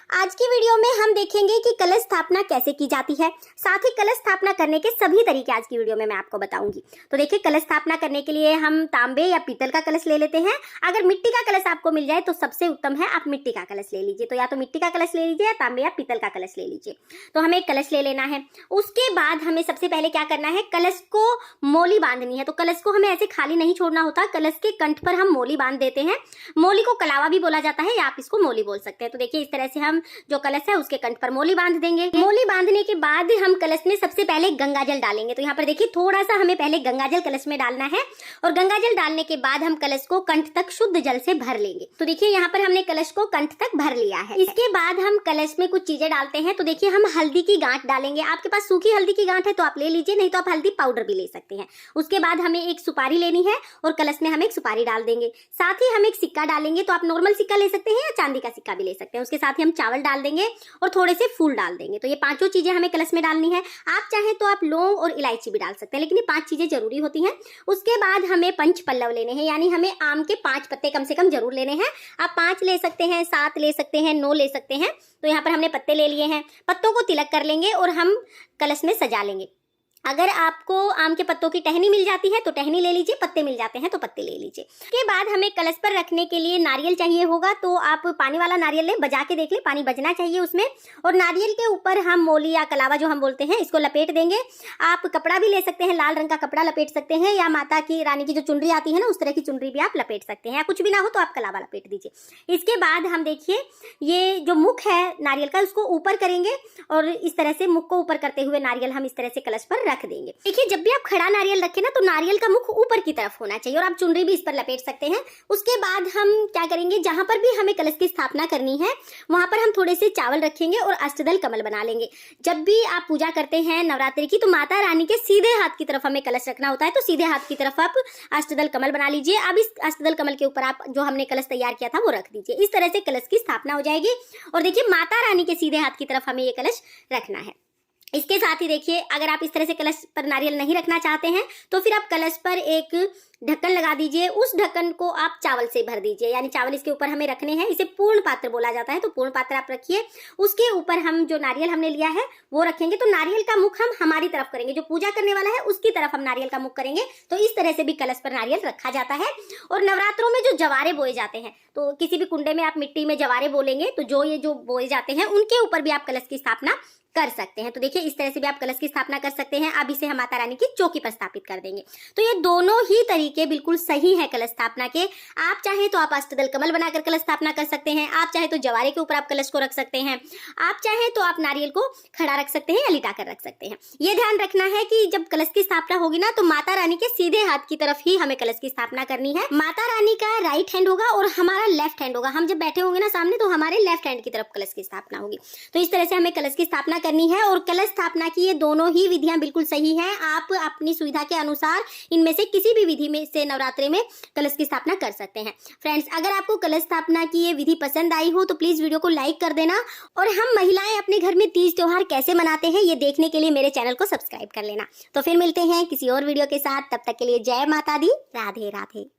आज की वीडियो में हम देखेंगे कि कलश स्थापना कैसे की जाती है, साथ ही कलश स्थापना करने के सभी तरीके आज की वीडियो में मैं आपको बताऊंगी। तो देखिए, कलश स्थापना करने के लिए हम तांबे या पीतल का कलश ले लेते हैं। अगर मिट्टी का कलश आपको मिल जाए तो सबसे उत्तम है, आप मिट्टी का कलश ले लीजिए। तो या तो मिट्टी का कलश ले लीजिए या तांबे या पीतल का कलश ले लीजिए। तो हमें एक कलश ले लेना है। उसके बाद हमें सबसे पहले क्या करना है, कलश को मोली बांधनी है। तो कलश को हमें ऐसे खाली नहीं छोड़ना होता, कलश के कंठ पर हम मोली बांध देते हैं। मोली को कलावा भी बोला जाता है या आप इसको मोली बोल सकते हैं। तो देखिए, इस तरह से हम जो कलश है उसके कंठ पर मोली बांध देंगे। मोली बांधने के बाद हम कलश में सबसे पहले गंगाजल डालेंगे। तो यहाँ पर देखिए, थोड़ा सा हमें पहले गंगाजल कलश में डालना है और गंगाजल डालने के बाद हम कलश को कंठ तक शुद्ध जल से भर लेंगे। तो देखिए, यहाँ पर हमने कलश को कंठ तक भर लिया है। इसके बाद हम कलश में कुछ चीजें डालते हैं। तो देखिए, हम हल्दी की गांठ डालेंगे। आपके पास सूखी हल्दी की गांठ है तो आप ले लीजिए, नहीं तो आप हल्दी पाउडर भी ले सकते हैं। उसके बाद हमें एक सुपारी लेनी है और कलश में हम एक सुपारी डाल देंगे। साथ ही हम एक सिक्का डालेंगे। तो आप नॉर्मल सिक्का ले सकते हैं या चांदी का सिक्का भी ले सकते हैं। उसके साथ ही हम चावल डाल देंगे और थोड़े से फूल डाल देंगे। तो ये पांचों चीजें हमें कलश में डालनी है। आप चाहें तो आप लौंग और इलायची भी डाल सकते हैं, लेकिन ये 5 चीजें जरूरी होती हैं। उसके बाद हमें पंच पल्लव लेने हैं, यानी हमें आम के 5 पत्ते कम से कम जरूर लेने हैं। आप 5 ले सकते हैं, 7 ले सकते हैं, 9 ले सकते हैं। तो यहाँ पर हमने पत्ते ले लिए हैं। पत्तों को तिलक कर लेंगे और हम कलश में सजा लेंगे। अगर आपको आम के पत्तों की टहनी मिल जाती है तो टहनी ले लीजिए, पत्ते मिल जाते हैं तो पत्ते ले लीजिए। उसके बाद हमें कलश पर रखने के लिए नारियल चाहिए होगा। तो आप पानी वाला नारियल लें, बजा के देख लें, पानी बजना चाहिए उसमें। और नारियल के ऊपर हम मोली या कलावा जो हम बोलते हैं इसको लपेट देंगे। आप कपड़ा भी ले सकते हैं, लाल रंग का कपड़ा लपेट सकते हैं, या माता की रानी की जो चुनरी आती है ना, उस तरह की चुनरी भी आप लपेट सकते हैं, या कुछ भी ना हो तो आप कलावा लपेट दीजिए। इसके बाद हम देखिए, ये जो मुख है नारियल का उसको ऊपर करेंगे और इस तरह से मुख को ऊपर करते हुए नारियल हम इस तरह से कलश पर रख देंगे। देखिए, जब भी आप खड़ा नारियल रखें ना तो नारियल का मुख ऊपर की तरफ होना चाहिए और आप चुनरी भी इस पर लपेट सकते हैं। उसके बाद हम क्या करेंगे, जहां पर भी हमें कलश की स्थापना करनी है वहां पर हम थोड़े से चावल रखेंगे और अष्टदल कमल बना लेंगे। जब भी आप पूजा करते हैं नवरात्रि की तो माता रानी के सीधे हाथ की तरफ हमें कलश रखना होता है। तो सीधे हाथ की तरफ आप अष्टदल कमल बना लीजिए। अब इस अष्टदल कमल के ऊपर आप जो हमने कलश तैयार किया था वो रख दीजिए। इस तरह से कलश की स्थापना हो जाएगी। और देखिए, माता रानी के सीधे हाथ की तरफ हमें ये कलश रखना है। इसके साथ ही देखिए, अगर आप इस तरह से कलश पर नारियल नहीं रखना चाहते हैं तो फिर आप कलश पर एक ढक्कन लगा दीजिए। उस ढक्कन को आप चावल से भर दीजिए, यानी चावल इसके ऊपर हमें रखने हैं। इसे पूर्ण पात्र बोला जाता है। तो पूर्ण पात्र आप रखिए। उसके ऊपर हम जो नारियल हमने लिया है वो रखेंगे। तो नारियल का मुख हम हमारी तरफ करेंगे, जो पूजा करने वाला है उसकी तरफ हम नारियल का मुख करेंगे। तो इस तरह से भी कलश पर नारियल रखा जाता है। और नवरात्रों में जो जवारे बोए जाते हैं, तो किसी भी कुंडे में आप मिट्टी में जवारे बोलेंगे तो जो बोए जाते हैं उनके ऊपर भी आप कलश की स्थापना कर सकते हैं। तो देखिए, इस तरह से भी आप कलश की स्थापना कर सकते हैं। अब इसे हम माता रानी की चौकी पर स्थापित कर देंगे। तो ये दोनों ही तरीके बिल्कुल सही है कलश स्थापना के। आप चाहें तो आप अष्टदल कमल बनाकर कलश स्थापना कर सकते हैं। आप चाहे तो जवारे के ऊपर आप कलश को रख सकते हैं। आप चाहें तो आप नारियल को खड़ा रख सकते हैं या लिटा कर रख सकते हैं। ये ध्यान रखना है कि जब कलश की स्थापना होगी ना तो माता रानी के सीधे हाथ की तरफ ही हमें कलश की स्थापना करनी है। माता रानी का राइट हैंड होगा और हमारा लेफ्ट हैंड होगा। हम जब बैठे होंगे ना सामने तो हमारे लेफ्ट हैंड की तरफ कलश की स्थापना होगी। तो इस तरह से हमें कलश की स्थापना करनी है। और कलश स्थापना की ये दोनों ही विधियां बिल्कुल सही हैं। आप अपनी सुविधा के अनुसार इनमें से किसी भी विधि में से नवरात्रि में कलश की स्थापना कर सकते हैं। फ्रेंड्स, अगर आपको कलश स्थापना की ये विधि पसंद आई हो तो प्लीज वीडियो को लाइक कर देना। और हम महिलाएं अपने घर में तीज त्योहार कैसे मनाते हैं ये देखने के लिए मेरे चैनल को सब्सक्राइब कर लेना। तो फिर मिलते हैं किसी और वीडियो के साथ। तब तक के लिए जय माता दी, राधे राधे।